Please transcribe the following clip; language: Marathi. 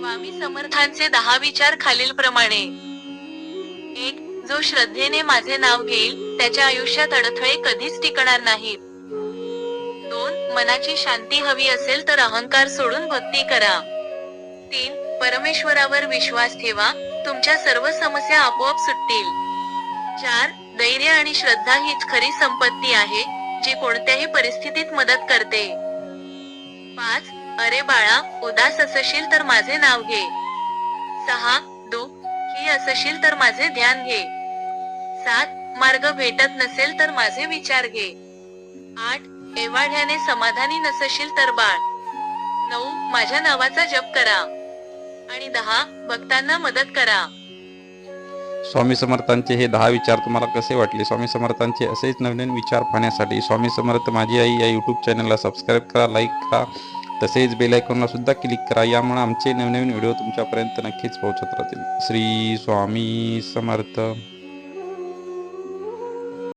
स्वामी समर्थांचे 10 विचार खालीलप्रमाणे. 1. जो श्रद्धेने माझे नाव घेईल त्याच्या आयुष्यात अडथळे कधीच टिकणार नाहीत. 2. मनाची शांती हवी असेल तर अहंकार सोडून भक्ती करा. 3. परमेश्वरावर विश्वास ठेवा, तुमच्या सर्व समस्या आपोआप सुटतील. 4. धैर्य आणि श्रद्धा हीच खरी संपत्ती आहे, जी कोणत्याही परिस्थितीत मदत करते. 5. अरे बाळा, उदास असशील तर माझे नाव घे. 6. दुःखी असशील तर माझे ध्यान घे. 7. मार्ग भेटत नसेल तर माझे विचार घे. 8. एवाढ्याने समाधानी नसशील तर बाळ. 9. माझ्या नावाचा जप करा. आणि 10. भक्तांना मदत करा. स्वामी समर्थांचे हे 10 विचार तुम्हाला कसे वाटले? स्वामी समर्थांचे असेच नवनवीन विचार पाहण्यासाठी स्वामी समर्थ माझी आई या यूट्यूब चॅनलला सबस्क्राईब करा, लाईक करा, तसेच बेल आयकॉनला सुद्धा क्लिक करा. यामुळे आमचे नवनवीन व्हिडिओ तुमच्यापर्यंत नक्कीच पोहोचत राहतील. श्री स्वामी समर्थ.